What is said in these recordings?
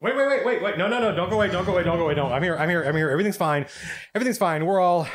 Wait. No. Don't go away. No, I'm here. Everything's fine. We're all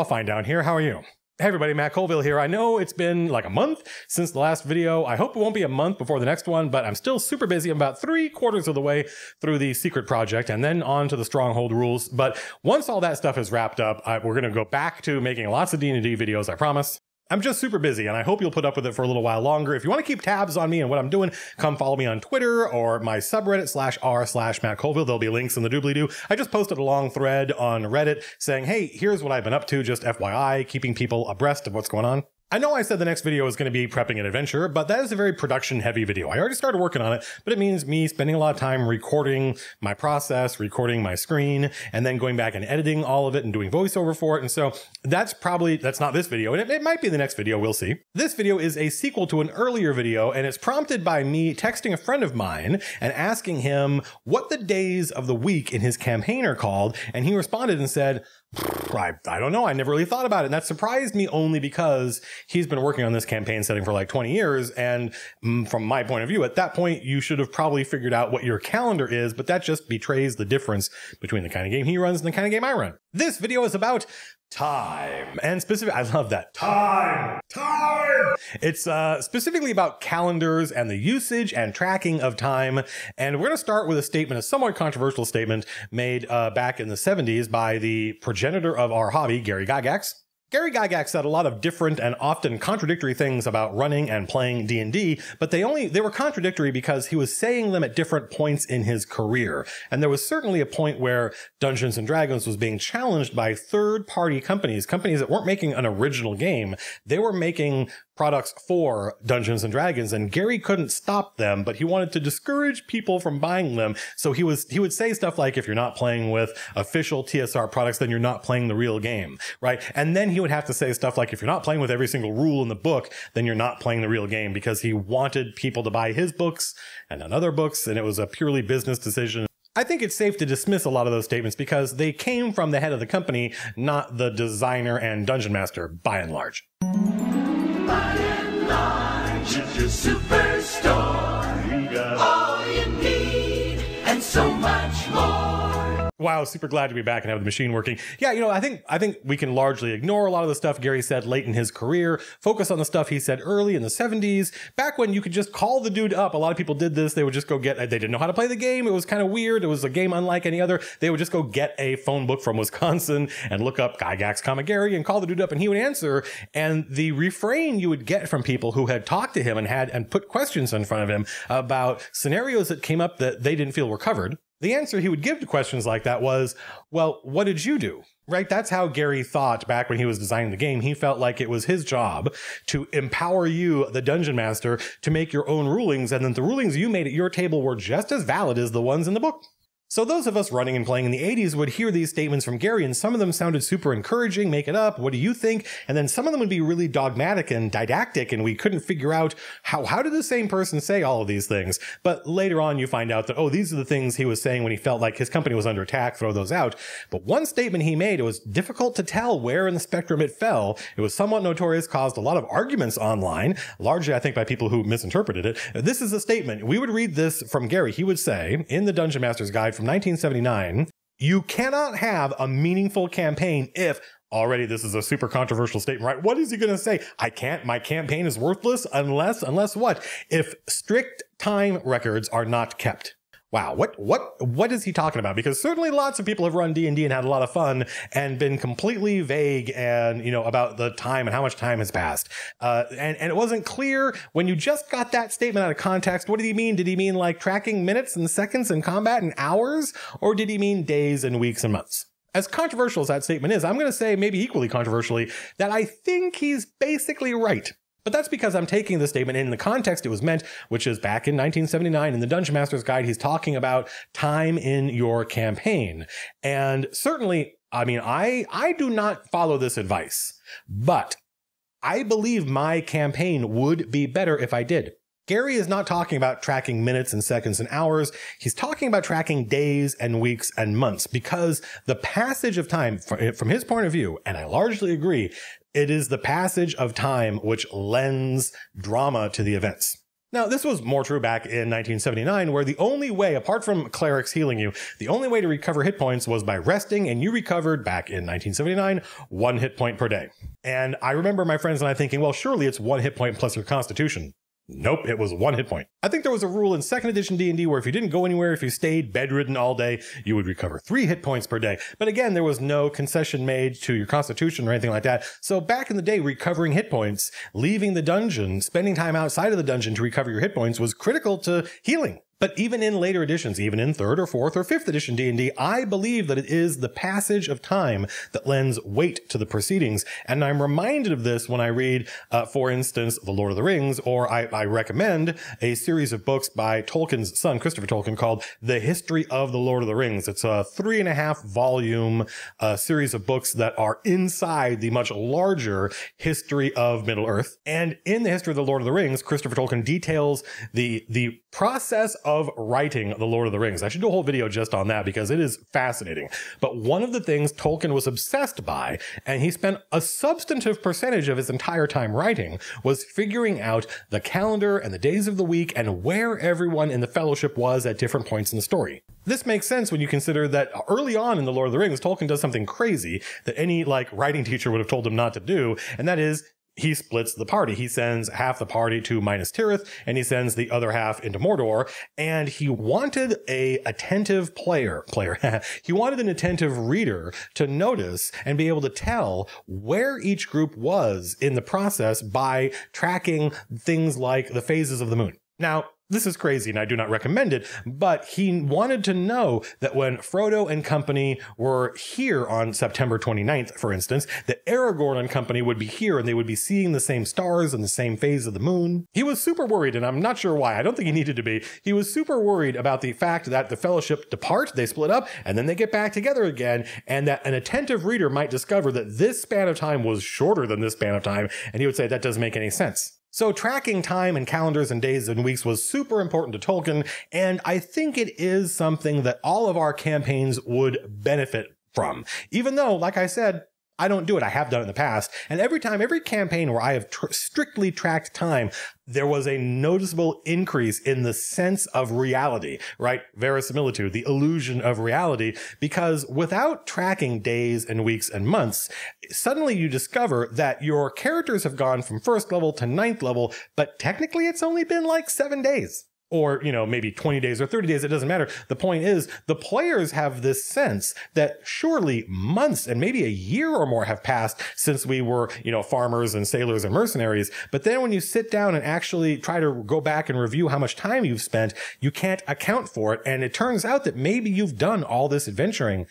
fine down here. How are you? Hey everybody, Matt Colville here. I know it's been like a month since the last video. I hope it won't be a month before the next one, but I'm still super busy. I'm about 3/4 of the way through the secret project and then on to the stronghold rules. But once all that stuff is wrapped up, we're going to go back to making lots of D&D videos, I promise. I'm just super busy, and I hope you'll put up with it for a little while longer. If you want to keep tabs on me and what I'm doing, come follow me on Twitter or my subreddit /r/Matt Colville. There'll be links in the doobly-doo. I just posted a long thread on Reddit saying, hey, here's what I've been up to, just FYI, keeping people abreast of what's going on. I know I said the next video is going to be prepping an adventure, but that is a very production-heavy video. I already started working on it, but it means me spending a lot of time recording my process, recording my screen, and then going back and editing all of it and doing voiceover for it. And so that's not this video, and it might be the next video, we'll see. This video is a sequel to an earlier video, and it's prompted by me texting a friend of mine and asking him what the days of the week in his campaign are called, and he responded and said, I don't know. I never really thought about it. And that surprised me only because he's been working on this campaign setting for like 20 years. And from my point of view, at that point, you should have probably figured out what your calendar is, but that just betrays the difference between the kind of game he runs and the kind of game I run. This video is about time, and I love that. Time. It's specifically about calendars and the usage and tracking of time. And we're going to start with a somewhat controversial statement made back in the 70s by the progenitor of our hobby, Gary Gygax. Gary Gygax said a lot of different and often contradictory things about running and playing D&D, but they were contradictory because he was saying them at different points in his career. And there was certainly a point where Dungeons & Dragons was being challenged by third-party companies that weren't making an original game. They were making products for Dungeons & Dragons, and Gary couldn't stop them, but he wanted to discourage people from buying them. So he would say stuff like, if you're not playing with official TSR products, then you're not playing the real game, right? And then he would have to say stuff like, if you're not playing with every single rule in the book, then you're not playing the real game, because he wanted people to buy his books and not other books, and it was a purely business decision. I think it's safe to dismiss a lot of those statements because they came from the head of the company, not the designer and dungeon master, by and large. By and large, it's your superstore. You got all you need and so much more. Wow, super glad to be back and have the machine working. Yeah, I think we can largely ignore a lot of the stuff Gary said late in his career, focus on the stuff he said early in the 70s, back when you could just call the dude up. A lot of people did this. They would just go they didn't know how to play the game. It was kind of weird. It was a game unlike any other. They would just go get a phone book from Wisconsin and look up Gygax, Gary, and call the dude up, and he would answer. And the refrain you would get from people who had talked to him and put questions in front of him about scenarios that came up that they didn't feel were covered, the answer he would give to questions like that was, well, what did you do? Right? That's how Gary thought back when he was designing the game. He felt like it was his job to empower you, the dungeon master, to make your own rulings, and then the rulings you made at your table were just as valid as the ones in the book. So those of us running and playing in the 80s would hear these statements from Gary, and some of them sounded super encouraging, make it up, what do you think? And then some of them would be really dogmatic and didactic, and we couldn't figure out how did the same person say all of these things? But later on you find out that, oh, these are the things he was saying when he felt like his company was under attack, throw those out. But one statement he made, it was difficult to tell where in the spectrum it fell. It was somewhat notorious, caused a lot of arguments online, largely I think by people who misinterpreted it. This is a statement. We would read this from Gary. He would say, in the Dungeon Master's Guide from 1979, you cannot have a meaningful campaign if, already this is a super controversial statement, right? What is he going to say? My campaign is worthless unless what? If strict time records are not kept. Wow, what is he talking about? Because certainly lots of people have run D&D and had a lot of fun and been completely vague and, about the time and how much time has passed. And it wasn't clear when you just got that statement out of context. What did he mean? Did he mean like tracking minutes and seconds in combat and hours? Or did he mean days and weeks and months? As controversial as that statement is, I'm going to say maybe equally controversially that I think he's basically right. But that's because I'm taking the statement in the context it was meant, which is back in 1979 in the Dungeon Master's Guide, he's talking about time in your campaign. And certainly, I do not follow this advice, but I believe my campaign would be better if I did. Gary is not talking about tracking minutes and seconds and hours. He's talking about tracking days and weeks and months, because the passage of time, from his point of view, and I largely agree, it is the passage of time which lends drama to the events. Now, this was more true back in 1979, where the only way, apart from clerics healing you, the only way to recover hit points was by resting, and you recovered, back in 1979, 1 hit point per day. And I remember my friends and I thinking, well, surely it's 1 hit point plus your constitution. Nope, it was 1 hit point. I think there was a rule in 2nd edition D&D where if you didn't go anywhere, if you stayed bedridden all day, you would recover 3 hit points per day. But again, there was no concession made to your constitution or anything like that. So back in the day, recovering hit points, leaving the dungeon, spending time outside of the dungeon to recover your hit points was critical to healing. But even in later editions, even in 3rd or 4th or 5th edition D&D, I believe that it is the passage of time that lends weight to the proceedings. And I'm reminded of this when I read, for instance, The Lord of the Rings, or I recommend a series of books by Tolkien's son, Christopher Tolkien, called The History of the Lord of the Rings. It's a 3.5 volume series of books that are inside the much larger history of Middle-earth. And in the history of the Lord of the Rings, Christopher Tolkien details the process of writing The Lord of the Rings. I should do a whole video just on that because it is fascinating. But one of the things Tolkien was obsessed by, and he spent a substantive percentage of his entire time writing, was figuring out the calendar and the days of the week and where everyone in the Fellowship was at different points in the story. This makes sense when you consider that early on in The Lord of the Rings, Tolkien does something crazy that any writing teacher would have told him not to do, and that is he splits the party. He sends half the party to Minas Tirith, and he sends the other half into Mordor. And he wanted a attentive he wanted an attentive reader to notice and be able to tell where each group was in the process by tracking things like the phases of the moon. Now, this is crazy and I do not recommend it, but he wanted to know that when Frodo and company were here on September 29th, for instance, that Aragorn and company would be here and they would be seeing the same stars and the same phase of the moon. He was super worried, and I'm not sure why. I don't think he needed to be. He was super worried about the fact that the Fellowship depart, they split up, and then they get back together again, and that an attentive reader might discover that this span of time was shorter than this span of time, and he would say that doesn't make any sense. So tracking time and calendars and days and weeks was super important to Tolkien, and I think it is something that all of our campaigns would benefit from. Even though, like I said, I don't do it. I have done it in the past. And every campaign where I have strictly tracked time, there was a noticeable increase in the sense of reality, right? Verisimilitude, the illusion of reality, because without tracking days and weeks and months, suddenly you discover that your characters have gone from 1st level to 9th level, but technically it's only been like 7 days. Or, maybe 20 days or 30 days, it doesn't matter. The point is, the players have this sense that surely months and maybe a year or more have passed since we were, farmers and sailors and mercenaries. But then when you sit down and actually try to go back and review how much time you've spent, you can't account for it. And it turns out that maybe you've done all this adventuring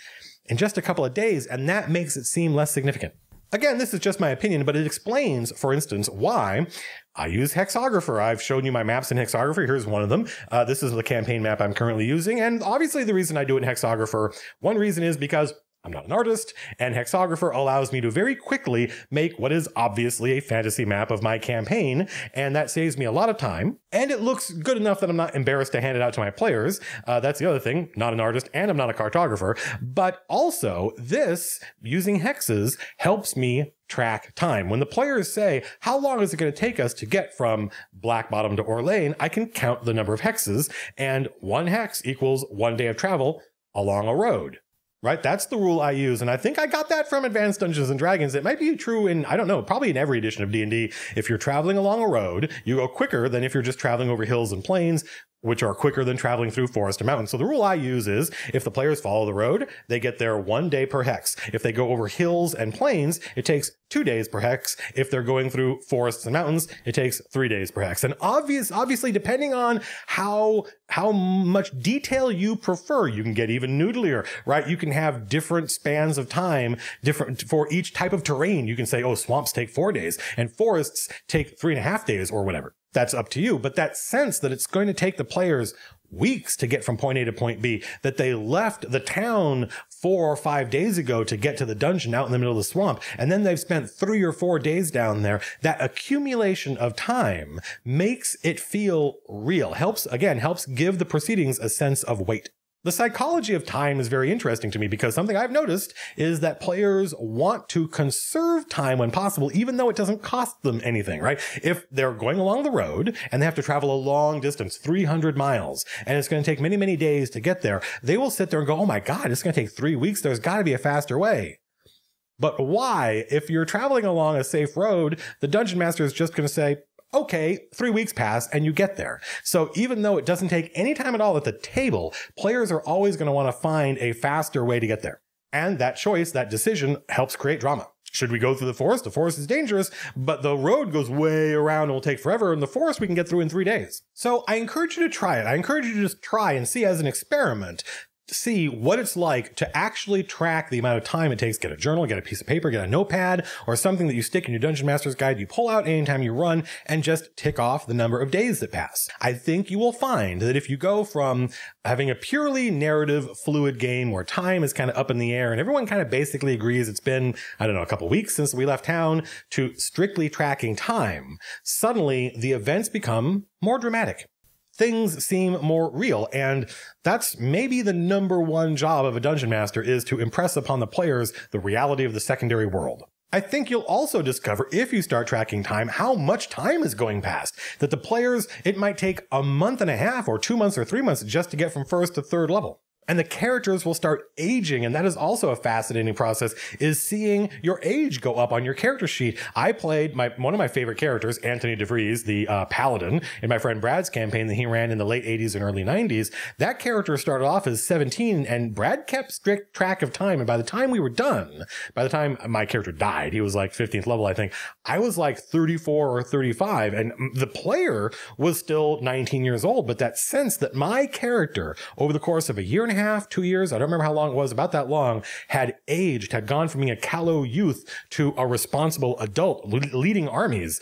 in just a couple of days, and that makes it seem less significant. Again, this is just my opinion, but it explains, for instance, why I use Hexographer. I've shown you my maps in Hexographer. Here's one of them. This is the campaign map I'm currently using. And obviously the reason I do it in Hexographer, one reason is because I'm not an artist, and Hexographer allows me to very quickly make what is obviously a fantasy map of my campaign, and that saves me a lot of time, and it looks good enough that I'm not embarrassed to hand it out to my players. That's the other thing, not an artist, and I'm not a cartographer, but also this, using hexes, helps me track time. When the players say, how long is it going to take us to get from Black Bottom to Orlane, I can count the number of hexes, and 1 hex equals 1 day of travel along a road. Right? That's the rule I use. And I think I got that from Advanced Dungeons and Dragons. It might be true in, I don't know, probably in every edition of D&D. If you're traveling along a road, you go quicker than if you're just traveling over hills and plains, which are quicker than traveling through forest or mountains. So the rule I use is if the players follow the road, they get there 1 day per hex. If they go over hills and plains, it takes 2 days per hex. If they're going through forests and mountains, it takes 3 days per hex. And obviously, depending on how much detail you prefer, you can get even noodlier, right? You can have different spans of time, different for each type of terrain. You can say, oh, swamps take 4 days and forests take 3.5 days or whatever. That's up to you. But that sense that it's going to take the players weeks to get from point A to point B, that they left the town 4 or 5 days ago to get to the dungeon out in the middle of the swamp, and then they've spent 3 or 4 days down there, that accumulation of time makes it feel real. Helps give the proceedings a sense of weight. The psychology of time is very interesting to me because something I've noticed is that players want to conserve time when possible, even though it doesn't cost them anything, right? If they're going along the road and they have to travel a long distance, 300 miles, and it's going to take many, many days to get there, they will sit there and go, oh my God, it's going to take 3 weeks. There's got to be a faster way. But why? If you're traveling along a safe road, the dungeon master is just going to say, okay, 3 weeks pass and you get there. So even though it doesn't take any time at all at the table, players are always going to want to find a faster way to get there. And that choice, that decision, helps create drama. Should we go through the forest? The forest is dangerous, but the road goes way around and will take forever. And the forest we can get through in 3 days. So I encourage you to try it. I encourage you to just try and see as an experiment, see what it's like to actually track the amount of time it takes. Get a journal, get a piece of paper, get a notepad, or something that you stick in your Dungeon Master's Guide you pull out anytime you run and just tick off the number of days that pass. I think you will find that if you go from having a purely narrative fluid game where time is kind of up in the air and everyone kind of basically agrees it's been, I don't know, a couple weeks since we left town, to strictly tracking time, suddenly the events become more dramatic. Things seem more real, and that's maybe the #1 job of a dungeon master, is to impress upon the players the reality of the secondary world. I think you'll also discover, if you start tracking time, how much time is going past. That the players, it might take a month and a half or 2 months or 3 months just to get from 1st to 3rd level. And the characters will start aging, and that is also a fascinating process, is seeing your age go up on your character sheet. I played one of my favorite characters, Anthony DeVries, the Paladin, in my friend Brad's campaign that he ran in the late 80s and early 90s. That character started off as 17, and Brad kept strict track of time, and by the time we were done, by the time my character died, he was like 15th level, I think, I was like 34 or 35, and the player was still 19 years old, but that sense that my character, over the course of a year and a half, 2 years, I don't remember how long it was, about that long, had aged, had gone from being a callow youth to a responsible adult leading armies,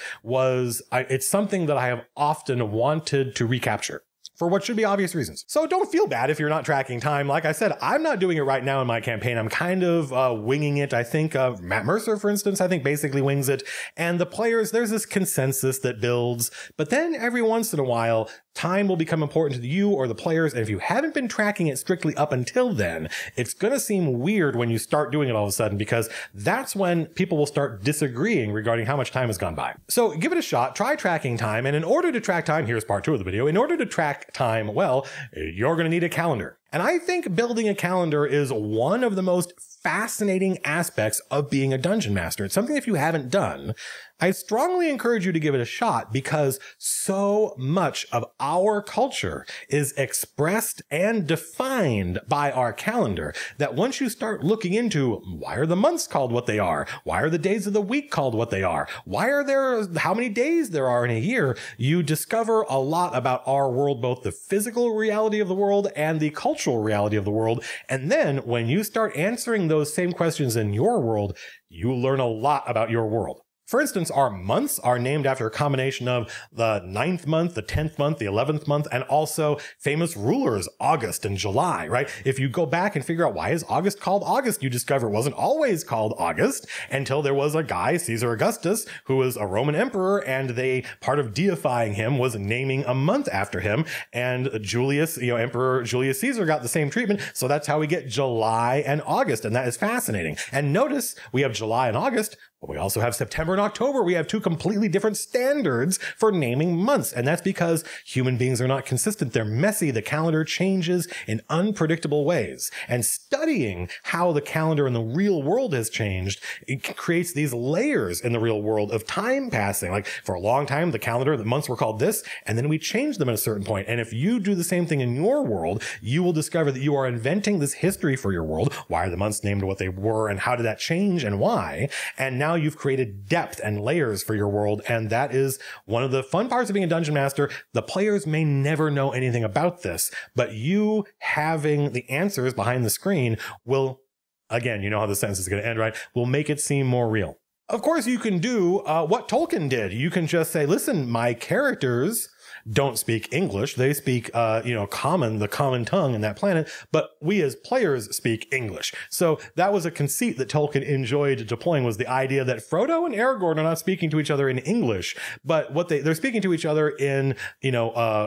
it's something that I have often wanted to recapture, for what should be obvious reasons. So don't feel bad if you're not tracking time. Like I said, I'm not doing it right now in my campaign. I'm kind of winging it. I think Matt Mercer, for instance, I think basically wings it. And the players, there's this consensus that builds. But then every once in a while, time will become important to you or the players. And if you haven't been tracking it strictly up until then, it's going to seem weird when you start doing it all of a sudden, because that's when people will start disagreeing regarding how much time has gone by. So give it a shot. Try tracking time. And in order to track time, here's part 2 of the video. In order to track time well, you're going to need a calendar. And I think building a calendar is one of the most fascinating aspects of being a dungeon master. It's something, if you haven't done, I strongly encourage you to give it a shot, because so much of our culture is expressed and defined by our calendar that once you start looking into why are the months called what they are, why are the days of the week called what they are, why are there how many days there are in a year, you discover a lot about our world, both the physical reality of the world and the cultural reality of the world. And then when you start answering those same questions in your world, you learn a lot about your world. For instance, our months are named after a combination of the 9th month, the 10th month, the 11th month, and also famous rulers, August and July, right? If you go back and figure out why is August called August, you discover it wasn't always called August until there was a guy, Caesar Augustus, who was a Roman emperor, and part of deifying him was naming a month after him. And Julius, Emperor Julius Caesar got the same treatment. So that's how we get July and August. And that is fascinating. And notice we have July and August, but we also have September and October. We have 2 completely different standards for naming months. And that's because human beings are not consistent. They're messy. The calendar changes in unpredictable ways. And studying how the calendar in the real world has changed, it creates these layers in the real world of time passing. Like for a long time, the months were called this, and then we changed them at a certain point. And if you do the same thing in your world, you will discover that you are inventing this history for your world. Why are the months named what they were, and how did that change, and why? And now you've created depth and layers for your world, and that is one of the fun parts of being a dungeon master. The players may never know anything about this, but you having the answers behind the screen will, again, you know how the sentence is going to end, right? Will make it seem more real. Of course, you can do what Tolkien did. You can just say, listen, my characters, don't speak English. They speak, the common tongue in that planet, but we as players speak English. So that was a conceit that Tolkien enjoyed deploying, was the idea that Frodo and Aragorn are not speaking to each other in English, but they're speaking to each other in,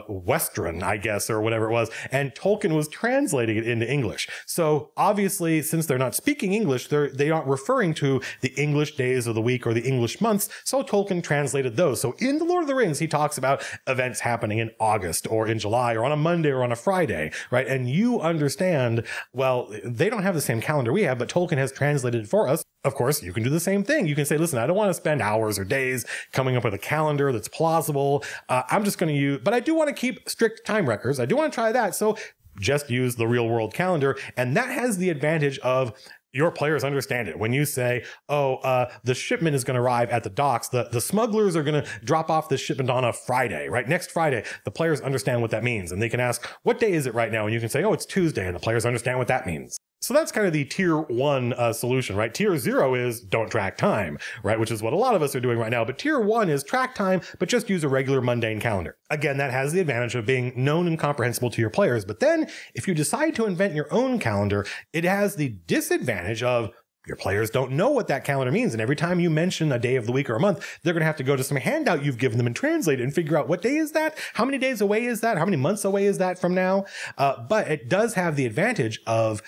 Western, I guess, or whatever it was. And Tolkien was translating it into English. So obviously, since they're not speaking English, they aren't referring to the English days of the week or the English months. So Tolkien translated those. So in The Lord of the Rings, he talks about events happening in August or in July or on a Monday or on a Friday, right? And you understand, well, they don't have the same calendar we have, but Tolkien has translated it for us. Of course, you can do the same thing. You can say, listen, I don't want to spend hours or days coming up with a calendar that's plausible. I'm just going to use, but I do want to keep strict time records. I do want to try that. So just use the real world calendar. And that has the advantage of your players understand it. When you say, the shipment is going to arrive at the docks, the smugglers are going to drop off this shipment on a Friday, right? Next Friday, the players understand what that means. And they can ask, what day is it right now? And you can say, it's Tuesday. And the players understand what that means. So that's kind of the tier 1 solution, right? Tier 0 is don't track time, right? Which is what a lot of us are doing right now. But tier 1 is track time, but just use a regular mundane calendar. Again, that has the advantage of being known and comprehensible to your players. But then if you decide to invent your own calendar, it has the disadvantage of your players don't know what that calendar means. And every time you mention a day of the week or a month, they're going to have to go to some handout you've given them and translate it and figure out what day is that? How many days away is that? How many months away is that from now? But it does have the advantage of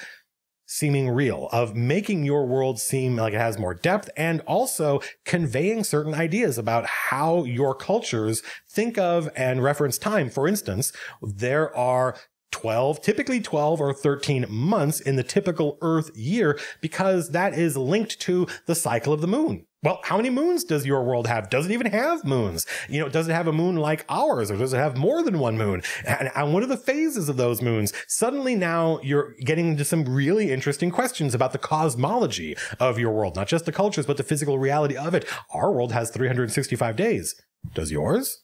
seeming real, of making your world seem like it has more depth, and also conveying certain ideas about how your cultures think of and reference time. For instance, there are typically 12 or 13 months in the typical Earth year, because that is linked to the cycle of the moon. Well, how many moons does your world have? Does it even have moons? Does it have a moon like ours, or does it have more than one moon? And what are the phases of those moons? Suddenly now you're getting into some really interesting questions about the cosmology of your world, not just the cultures, but the physical reality of it. Our world has 365 days. Does yours?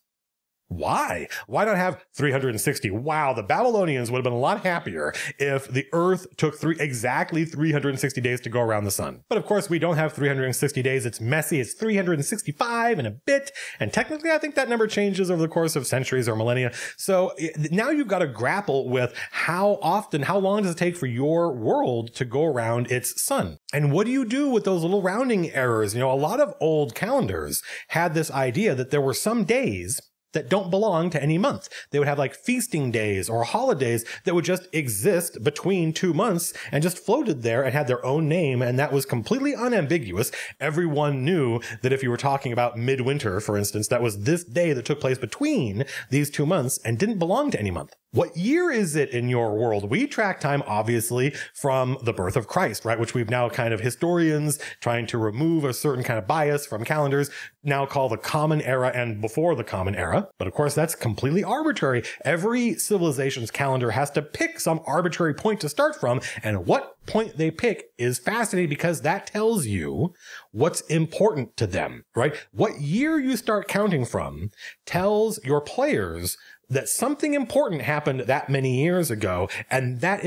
Why? Why not have 360? Wow, the Babylonians would have been a lot happier if the Earth took exactly 360 days to go around the sun. But of course, we don't have 360 days. It's messy. It's 365 and a bit. And technically, I think that number changes over the course of centuries or millennia. So now you've got to grapple with how long does it take for your world to go around its sun? And what do you do with those little rounding errors? A lot of old calendars had this idea that there were some days that don't belong to any month. They would have like feasting days or holidays that would just exist between 2 months and just floated there and had their own name. And that was completely unambiguous. Everyone knew that if you were talking about midwinter, for instance, that was this day that took place between these 2 months and didn't belong to any month. What year is it in your world? We track time, obviously, from the birth of Christ, right? Which we've now kind of historians trying to remove a certain kind of bias from calendars now call the Common Era and before the Common Era. But of course, that's completely arbitrary. Every civilization's calendar has to pick some arbitrary point to start from. And what point they pick is fascinating because that tells you what's important to them, right? What year you start counting from tells your players that something important happened that many years ago, and that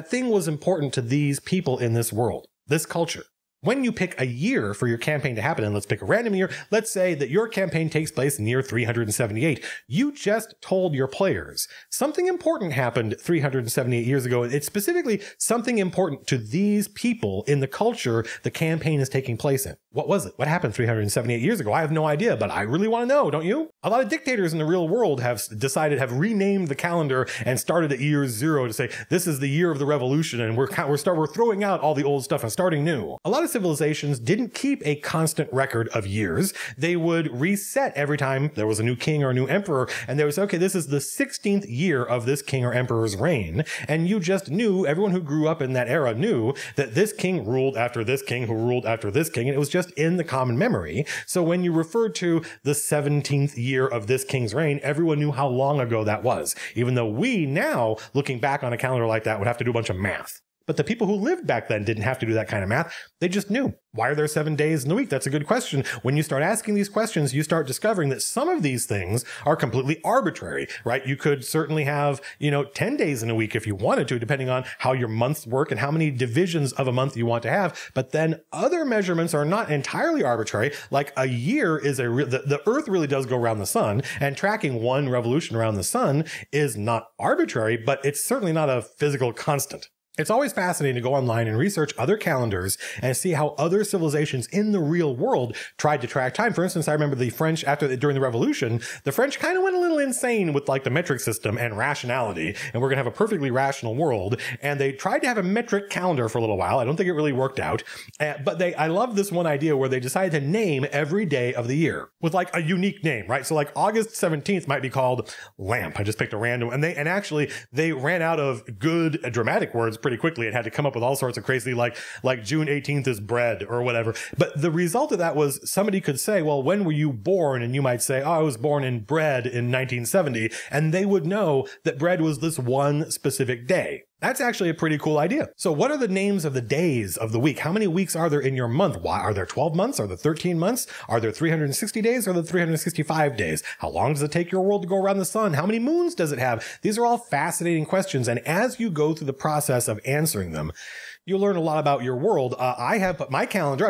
thing was important to these people in this world, this culture. When you pick a year for your campaign to happen, and let's pick a random year, let's say that your campaign takes place in year 378. You just told your players something important happened 378 years ago. It's specifically something important to these people in the culture the campaign is taking place in. What was it? What happened 378 years ago? I have no idea, but I really want to know, don't you? A lot of dictators in the real world have renamed the calendar and started at year 0 to say, this is the year of the revolution, and we're throwing out all the old stuff and starting new. A lot of civilizations didn't keep a constant record of years. They would reset every time there was a new king or a new emperor, and they would say, okay, this is the 16th year of this king or emperor's reign, and you just knew, everyone who grew up in that era knew that this king ruled after this king who ruled after this king, and it was just in the common memory. So when you referred to the 17th year of this king's reign, everyone knew how long ago that was, even though we now, looking back on a calendar like that, would have to do a bunch of math. But the people who lived back then didn't have to do that kind of math. They just knew. Why are there 7 days in the week? That's a good question. When you start asking these questions, you start discovering that some of these things are completely arbitrary, right? You could certainly have, 10 days in a week if you wanted to, depending on how your months work and how many divisions of a month you want to have. But then other measurements are not entirely arbitrary. Like a year is the Earth really does go around the sun, and tracking one revolution around the sun is not arbitrary, but it's certainly not a physical constant. It's always fascinating to go online and research other calendars and see how other civilizations in the real world tried to track time. For instance, I remember the French, during the Revolution, the French kind of went a little insane with like the metric system and rationality, and we're going to have a perfectly rational world. And they tried to have a metric calendar for a little while. I don't think it really worked out. But I love this one idea where they decided to name every day of the year with like a unique name, right? So like August 17th might be called lamp. I just picked a random, and actually they ran out of good dramatic words pretty quickly and had to come up with all sorts of crazy like June 18th is bread or whatever. But the result of that was somebody could say, well, when were you born? And you might say, oh, I was born in bread in 1970. And they would know that bread was this one specific day. That's actually a pretty cool idea. So what are the names of the days of the week? How many weeks are there in your month? Why are there 12 months? Are there 13 months? Are there 360 days? Or are there 365 days? How long does it take your world to go around the sun? How many moons does it have? These are all fascinating questions. And as you go through the process of answering them, you'll learn a lot about your world. I put my calendar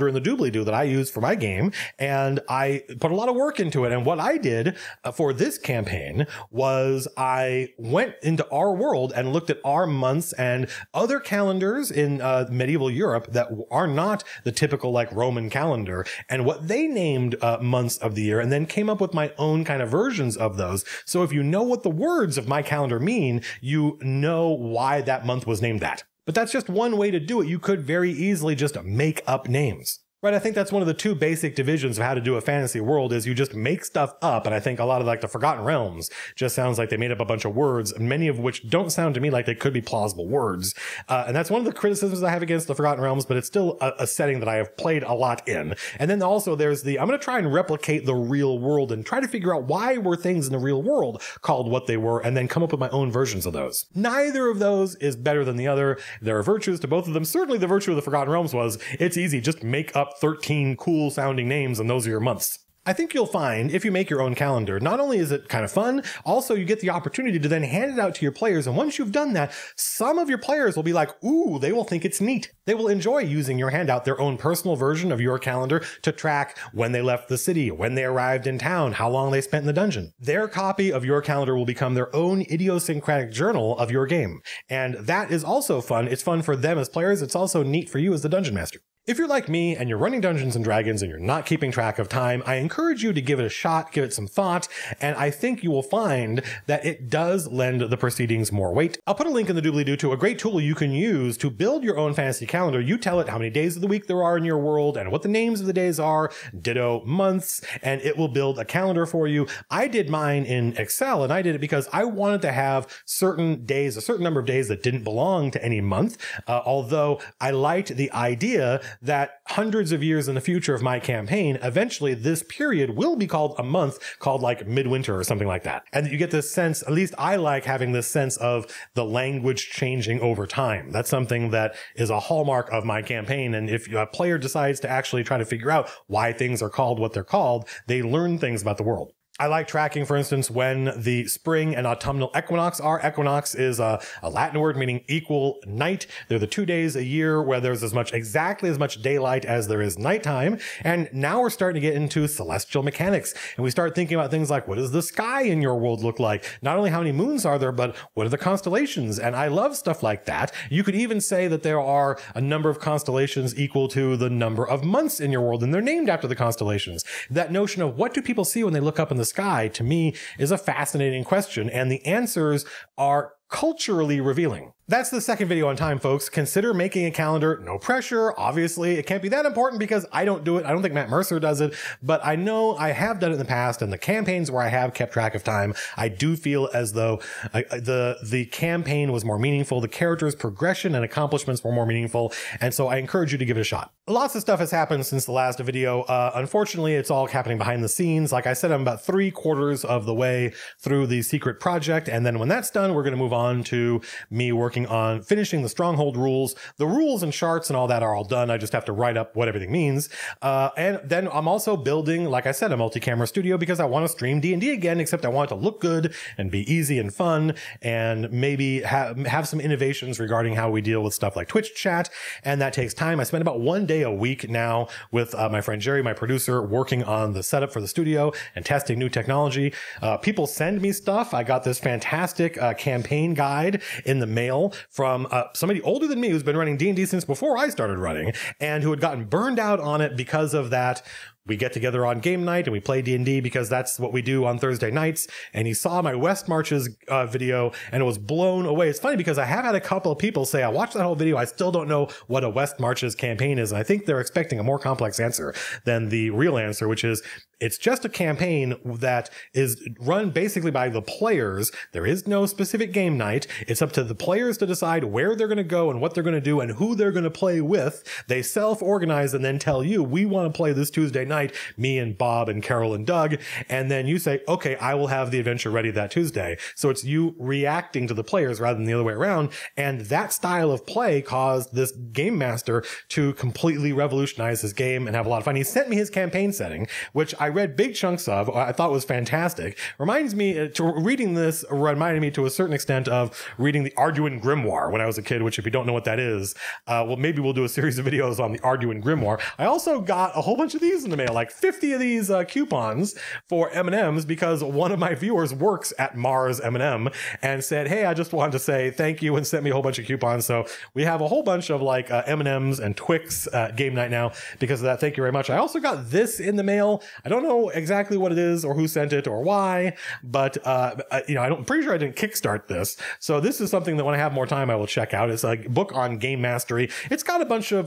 in the doobly-doo that I use for my game, and I put a lot of work into it. And what I did for this campaign was I went into our world and looked at our months and other calendars in medieval Europe that are not the typical like Roman calendar, and what they named months of the year, and then came up with my own kind of versions of those. So if you know what the words of my calendar mean, you know why that month was named that. But that's just one way to do it. You could very easily just make up names. Right, I think that's one of the two basic divisions of how to do a fantasy world is you just make stuff up. And I think a lot of like the Forgotten Realms just sounds like they made up a bunch of words, many of which don't sound to me like they could be plausible words. And that's one of the criticisms I have against the Forgotten Realms, but it's still a setting that I have played a lot in. And then also there's I'm going to try and replicate the real world and try to figure out why were things in the real world called what they were, and then come up with my own versions of those. Neither of those is better than the other. There are virtues to both of them. Certainly the virtue of the Forgotten Realms was it's easy. Just make up 13 cool sounding names and those are your months. I think you'll find if you make your own calendar, not only is it kind of fun, also you get the opportunity to then hand it out to your players. And once you've done that, some of your players will be like, ooh, they will think it's neat. They will enjoy using your handout, their own personal version of your calendar to track when they left the city, when they arrived in town, how long they spent in the dungeon. Their copy of your calendar will become their own idiosyncratic journal of your game. And that is also fun. It's fun for them as players. It's also neat for you as the dungeon master. If you're like me and you're running Dungeons & Dragons and you're not keeping track of time, I encourage you to give it a shot, give it some thought, and I think you will find that it does lend the proceedings more weight. I'll put a link in the doobly-doo to a great tool you can use to build your own fantasy calendar. You tell it how many days of the week there are in your world and what the names of the days are, ditto months, and it will build a calendar for you. I did mine in Excel, and I did it because I wanted to have certain days, a certain number of days that didn't belong to any month, although I liked the idea that hundreds of years in the future of my campaign, eventually this period will be called a month, called like midwinter or something like that. And you get this sense, at least I like having this sense of the language changing over time. That's something that is a hallmark of my campaign. And if a player decides to actually try to figure out why things are called what they're called, they learn things about the world. I like tracking, for instance, when the spring and autumnal equinox are. Equinox is a Latin word meaning equal night. They're the 2 days a year where there's exactly as much daylight as there is nighttime. And now we're starting to get into celestial mechanics. And we start thinking about things like, what does the sky in your world look like? Not only how many moons are there, but what are the constellations? And I love stuff like that. You could even say that there are a number of constellations equal to the number of months in your world, and they're named after the constellations. That notion of what do people see when they look up in the sky, to me, is a fascinating question, and the answers are culturally revealing. That's the second video on time, folks. Consider making a calendar. No pressure. Obviously, it can't be that important because I don't do it. I don't think Matt Mercer does it, but I know I have done it in the past, and the campaigns where I have kept track of time, I do feel as though the campaign was more meaningful. The characters' progression and accomplishments were more meaningful, and so I encourage you to give it a shot. Lots of stuff has happened since the last video. Unfortunately, it's all happening behind the scenes. Like I said, I'm about 3/4 of the way through the secret project, and then when that's done, we're going to move on to me working working on finishing the Stronghold rules. The rules and charts and all that are all done. I just have to write up what everything means. And then I'm also building, like I said, a multi-camera studio because I want to stream D&D again, except I want it to look good and be easy and fun, and maybe have some innovations regarding how we deal with stuff like Twitch chat. And that takes time. I spend about 1 day a week now with my friend Jerry, my producer, working on the setup for the studio and testing new technology. People send me stuff. I got this fantastic campaign guide in the mail from somebody older than me who's been running D&D since before I started running, and who had gotten burned out on it because of that. We get together on game night and we play D&D because that's what we do on Thursday nights. And he saw my West Marches video and was blown away. It's funny because I have had a couple of people say, I watched that whole video. I still don't know what a West Marches campaign is. And I think they're expecting a more complex answer than the real answer, which is it's just a campaign that is run basically by the players. There is no specific game night. It's up to the players to decide where they're going to go and what they're going to do and who they're going to play with. They self-organize and then tell you, we want to play this Tuesday night, me and Bob and Carol and Doug. And then you say, okay, I will have the adventure ready that Tuesday. So it's you reacting to the players rather than the other way around. And that style of play caused this game master to completely revolutionize his game and have a lot of fun. He sent me his campaign setting, which I read big chunks of. I thought was fantastic. Reminds me, reading this reminded me to a certain extent of reading the Arduin Grimoire when I was a kid, which if you don't know what that is, well, maybe we'll do a series of videos on the Arduin Grimoire. I also got a whole bunch of these in the mail, like 50 of these coupons for M&Ms because one of my viewers works at Mars M&M and said, hey, I just wanted to say thank you, and sent me a whole bunch of coupons. So we have a whole bunch of like M&Ms and Twix game night now because of that. Thank you very much. I also got this in the mail. I don't know exactly what it is or who sent it or why, but I'm pretty sure I didn't kickstart this. So this is something that when I have more time, I will check out. It's a book on game mastery. It's got a bunch of,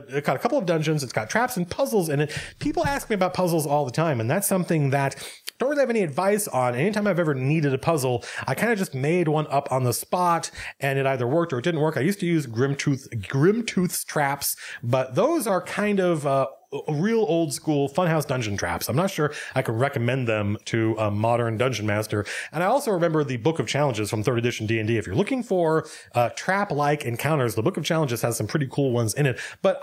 it's got a couple of dungeons. It's got traps and puzzles in it. People ask me about puzzles all the time, and that's something that I don't really have any advice on. Anytime I've ever needed a puzzle, I kind of just made one up on the spot, and it either worked or it didn't work. I used to use Grimtooth's traps, but those are kind of real old school funhouse dungeon traps. I'm not sure I can recommend them to a modern dungeon master. And I also remember the Book of Challenges from 3rd edition D&D. If you're looking for trap-like encounters, the Book of Challenges has some pretty cool ones in it. But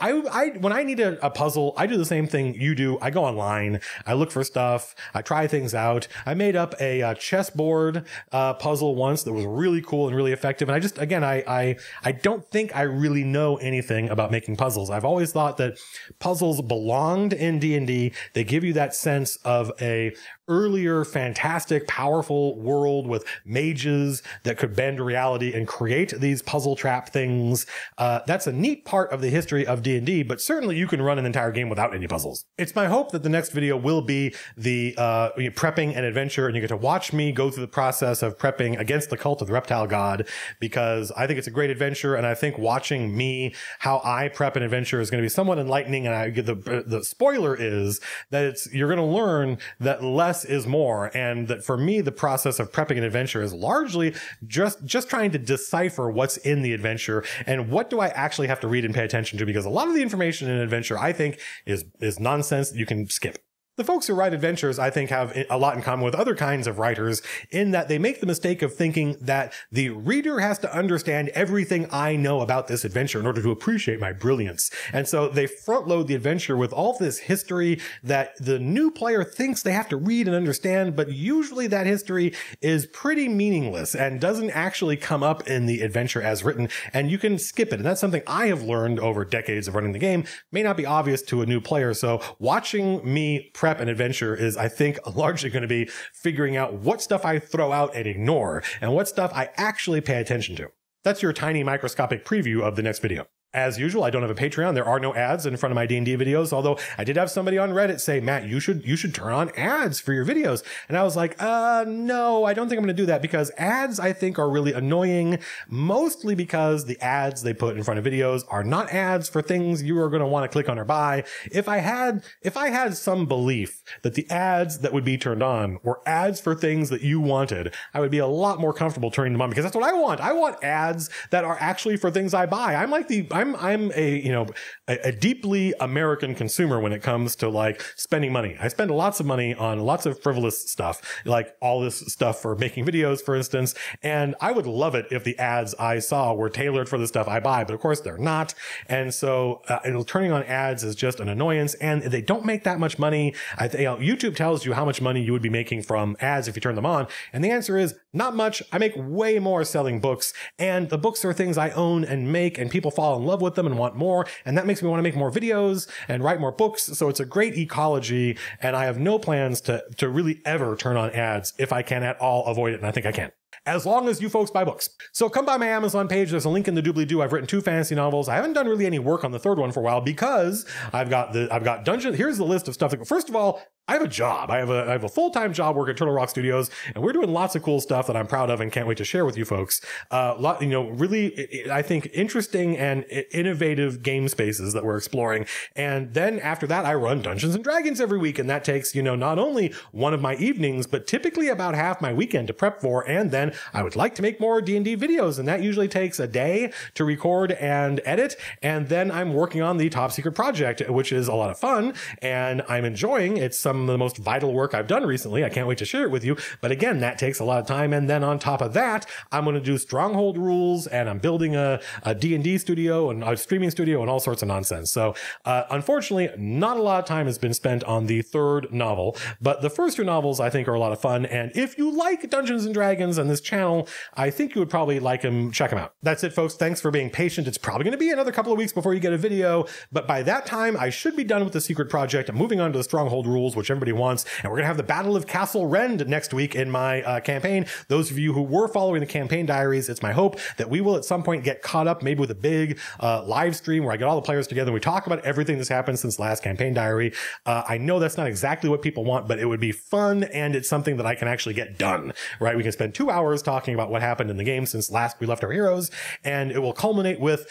when I need a puzzle, I do the same thing you do. I go online, I look for stuff, I try things out. I made up a chessboard puzzle once that was really cool and really effective. And I just, again, I don't think I really know anything about making puzzles. I've always thought that puzzles belonged in D&D. They give you that sense of a earlier, fantastic, powerful world with mages that could bend reality and create these puzzle trap things. That's a neat part of the history of D&D, but certainly you can run an entire game without any puzzles. It's my hope that the next video will be the prepping an adventure, and you get to watch me go through the process of prepping against the cult of the reptile god, because I think it's a great adventure, and I think watching me, how I prep an adventure is going to be somewhat enlightening. And the spoiler is that you're going to learn that less is more, and that for me the process of prepping an adventure is largely just trying to decipher what's in the adventure and what do I actually have to read and pay attention to, because a lot of the information in an adventure I think is nonsense that you can skip. The folks who write adventures, I think, have a lot in common with other kinds of writers in that they make the mistake of thinking that the reader has to understand everything I know about this adventure in order to appreciate my brilliance. And so they front load the adventure with all this history that the new player thinks they have to read and understand, but usually that history is pretty meaningless and doesn't actually come up in the adventure as written, and you can skip it. And that's something I have learned over decades of running the game. May not be obvious to a new player, so watching me prep an adventure is, I think, largely going to be figuring out what stuff I throw out and ignore and what stuff I actually pay attention to. That's your tiny microscopic preview of the next video. As usual, I don't have a Patreon. There are no ads in front of my D&D videos, although I did have somebody on Reddit say, Matt, you should turn on ads for your videos. And I was like, no, I don't think I'm going to do that, because ads, I think, are really annoying, mostly because the ads they put in front of videos are not ads for things you are going to want to click on or buy. If I had some belief that the ads that would be turned on were ads for things that you wanted, I would be a lot more comfortable turning them on, because that's what I want. I want ads that are actually for things I buy. I'm like the I'm a deeply American consumer when it comes to like spending money. I spend lots of money on lots of frivolous stuff, like all this stuff for making videos, for instance. And I would love it if the ads I saw were tailored for the stuff I buy, but of course they're not. And so turning on ads is just an annoyance, and they don't make that much money. YouTube tells you how much money you would be making from ads if you turn them on, and the answer is not much. I make way more selling books, and the books are things I own and make, and people fall in love with them and want more, and that makes me want to make more videos and write more books. So it's a great ecology, and I have no plans to really ever turn on ads if I can at all avoid it, and I think I can, as long as you folks buy books. So come by my Amazon page. There's a link in the doobly-doo. I've written 2 fantasy novels. I haven't done really any work on the third one for a while because I've got Dungeon. Here's the list of stuff. First of all, I have a job. I have a full-time job work at Turtle Rock Studios, and we're doing lots of cool stuff that I'm proud of and can't wait to share with you folks. Really, I think interesting and innovative game spaces that we're exploring. And then after that, I run Dungeons and Dragons every week, and that takes, not only one of my evenings, but typically about half my weekend to prep for. And then I would like to make more D&D videos, and that usually takes a day to record and edit. And then I'm working on the Top Secret Project, which is a lot of fun, and I'm enjoying. It's some of the most vital work I've done recently. I can't wait to share it with you. But again, that takes a lot of time. And then on top of that, I'm going to do Stronghold rules, and I'm building a D&D studio and a streaming studio and all sorts of nonsense. So unfortunately, not a lot of time has been spent on the third novel, but the first 2 novels I think are a lot of fun. And if you like Dungeons and Dragons and this channel, I think you would probably like them. Check them out. That's it, folks. Thanks for being patient. It's probably going to be another couple of weeks before you get a video, but by that time, I should be done with the Secret Project. I'm moving on to the Stronghold rules, which everybody wants, and we're gonna have the Battle of Castle Rend next week in my campaign. Those of you who were following the campaign diaries, it's my hope that we will at some point get caught up, maybe with a big live stream where I get all the players together and we talk about everything that's happened since last campaign diary. I know that's not exactly what people want, but it would be fun, and it's something that I can actually get done, right? We can spend 2 hours talking about what happened in the game since last we left our heroes, and it will culminate with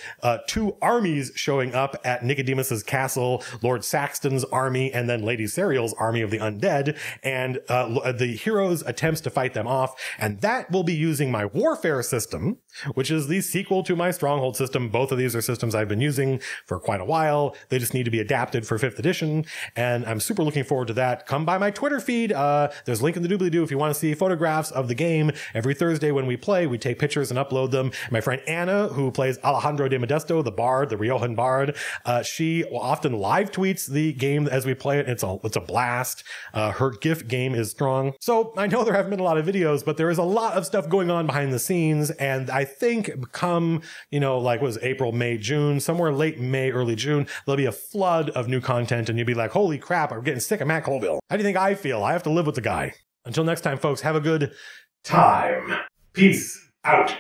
2 armies showing up at Nicodemus's castle, Lord Saxton's army, and then Lady Serial's army of the undead, and the heroes' attempts to fight them off. And that will be using my warfare system, which is the sequel to my Stronghold system. Both of these are systems I've been using for quite a while. They just need to be adapted for 5th edition, and I'm super looking forward to that. Come by my Twitter feed. There's a link in the doobly-doo if you want to see photographs of the game. Every Thursday when we play, we take pictures and upload them. My friend Anna, who plays Alejandro de Modesto, the bard, the Riojan bard, she often live tweets the game as we play it. It's a blast. Her GIF game is strong. So I know there haven't been a lot of videos, but there is a lot of stuff going on behind the scenes. And I think come, like was April, May, June, somewhere late May, early June, there'll be a flood of new content, and you'll be like, holy crap, I'm getting sick of Matt Colville. How do you think I feel? I have to live with the guy. Until next time, folks, have a good time. Peace out.